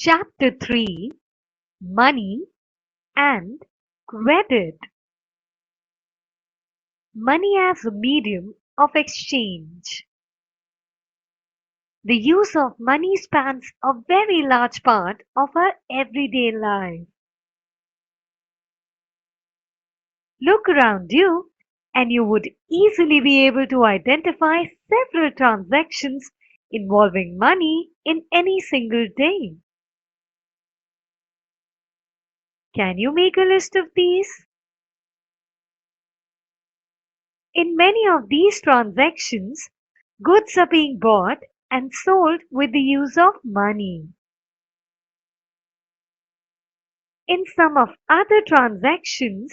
Chapter 3: Money and Credit. Money as a medium of exchange. The use of money spans a very large part of our everyday life. Look around you and you would easily be able to identify several transactions involving money in any single day. Can you make a list of these? In many of these transactions, goods are being bought and sold with the use of money. In some of other transactions,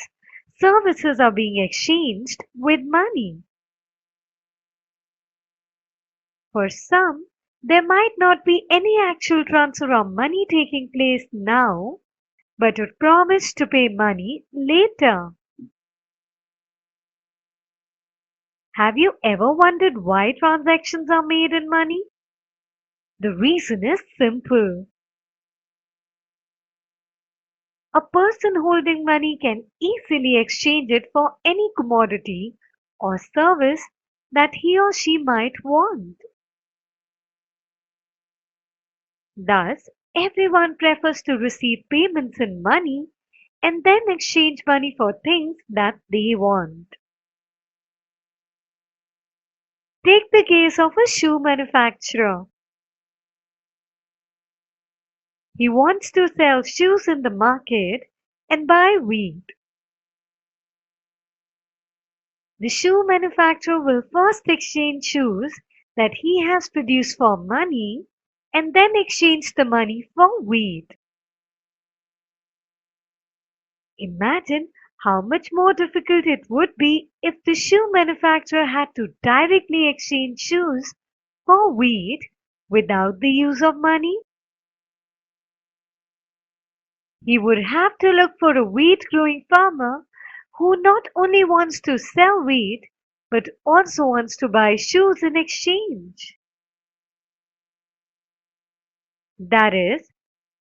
services are being exchanged with money. For some, there might not be any actual transfer of money taking place now, but a promise to pay money later. Have you ever wondered why transactions are made in money? The reason is simple. A person holding money can easily exchange it for any commodity or service that he or she might want. Thus, everyone prefers to receive payments in money and then exchange money for things that they want. Take the case of a shoe manufacturer. He wants to sell shoes in the market and buy wheat. The shoe manufacturer will first exchange shoes that he has produced for money and then exchange the money for wheat. Imagine how much more difficult it would be if the shoe manufacturer had to directly exchange shoes for wheat without the use of money. He would have to look for a wheat growing farmer who not only wants to sell wheat but also wants to buy shoes in exchange. That is,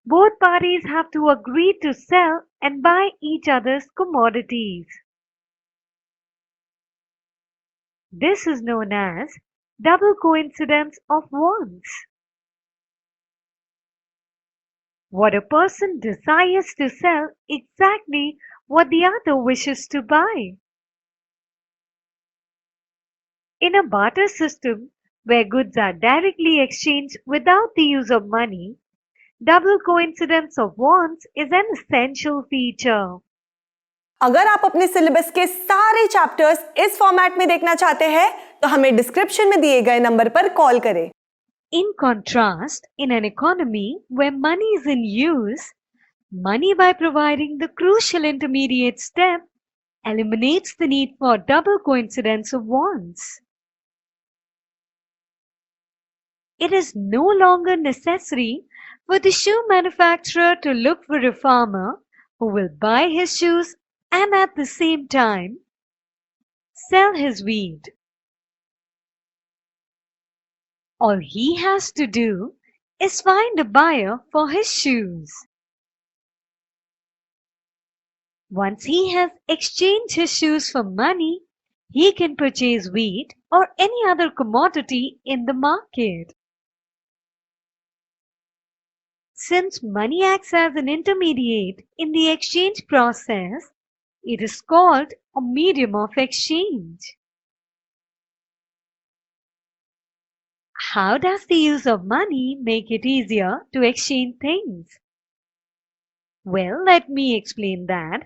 both parties have to agree to sell and buy each other's commodities. This is known as double coincidence of wants. What a person desires to sell exactly what the other wishes to buy. In a barter system where goods are directly exchanged without the use of money, double coincidence of wants is an essential feature. अगर आप अपने syllabus के सारे chapters इस format में देखना चाहते हैं तो हमें डिस्क्रिप्शन में दिए गए नंबर पर कॉल करें। In contrast, in an economy where money is in use, money, by providing the crucial intermediate step, eliminates the need for double coincidence of wants. It is no longer necessary for the shoe manufacturer to look for a farmer who will buy his shoes and at the same time sell his wheat. All he has to do is find a buyer for his shoes. Once he has exchanged his shoes for money, he can purchase wheat or any other commodity in the market. Since money acts as an intermediate in the exchange process, it is called a medium of exchange. How does the use of money make it easier to exchange things? Well, let me explain that.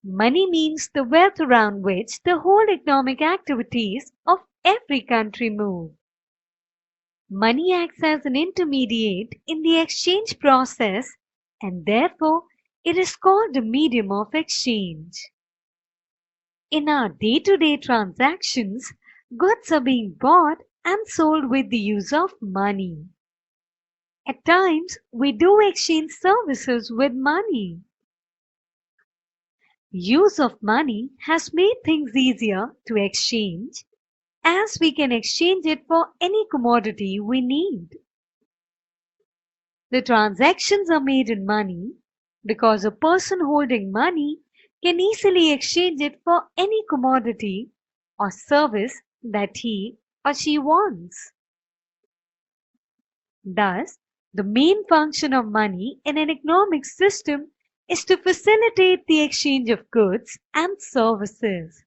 Money means the wealth around which the whole economic activities of every country move. Money acts as an intermediate in the exchange process and therefore it is called a medium of exchange. In our day-to-day transactions, goods are being bought and sold with the use of money. At times, we do exchange services with money. Use of money has made things easier to exchange, as we can exchange it for any commodity we need. The transactions are made in money because a person holding money can easily exchange it for any commodity or service that he or she wants. Thus, the main function of money in an economic system is to facilitate the exchange of goods and services.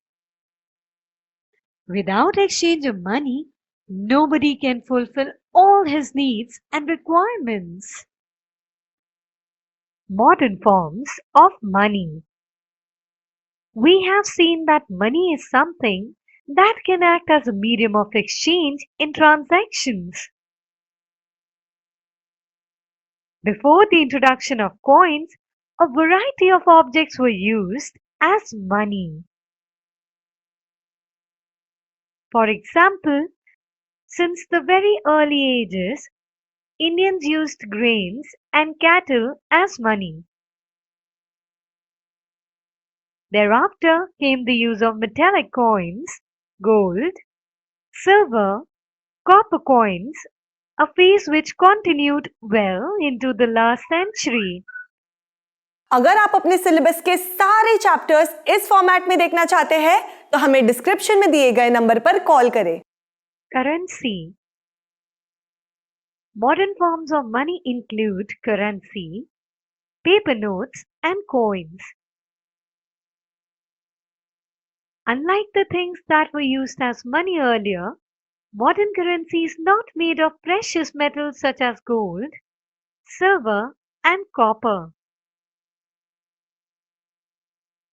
Without exchange of money, nobody can fulfill all his needs and requirements. Modern forms of money. We have seen that money is something that can act as a medium of exchange in transactions. Before the introduction of coins, a variety of objects were used as money. For example, since the very early ages, Indians used grains and cattle as money. Thereafter came the use of metallic coins, gold, silver, copper coins, a phase which continued well into the last century. अगर आप अपने syllabus के सारे chapters इस format में देखना चाहते हैं तो हमें डिस्क्रिप्शन में दिए गए नंबर पर कॉल करें। Currency. Modern forms of money include currency, paper notes, and coins. Unlike the things that were used as money earlier, modern currency is not made of precious metals such as gold, silver, and copper.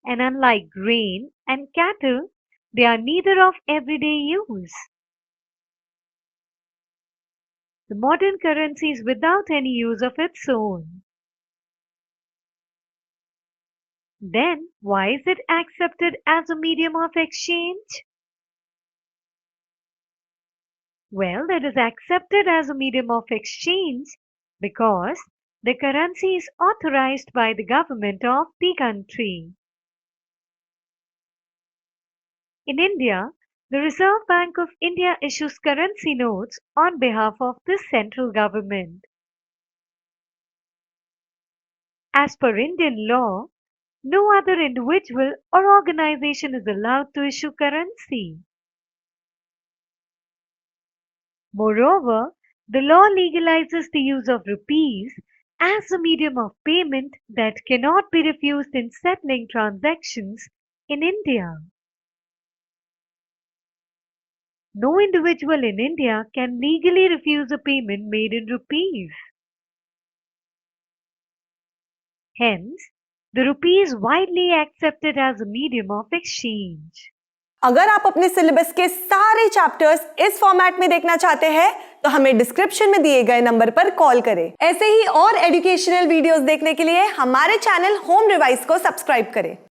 And unlike grain and cattle, they are neither of everyday use. The modern currency is without any use of its own. Then, why is it accepted as a medium of exchange? Well, it is accepted as a medium of exchange because the currency is authorized by the government of the country. In India, the Reserve Bank of India issues currency notes on behalf of the central government. As per Indian law, no other individual or organization is allowed to issue currency. Moreover, the law legalizes the use of rupees as a medium of payment that cannot be refused in settling transactions in India. No individual in India can legally refuse a payment made in rupees. Hence, the rupee is widely accepted as a medium of exchange. अगर आप अपने syllabus के सारे chapters इस format में देखना चाहते हैं तो हमें डिस्क्रिप्शन में दिए गए नंबर पर कॉल करें। ऐसे ही और एजुकेशनल वीडियोस देखने के लिए हमारे चैनल होम रिवाइज को सब्सक्राइब करें।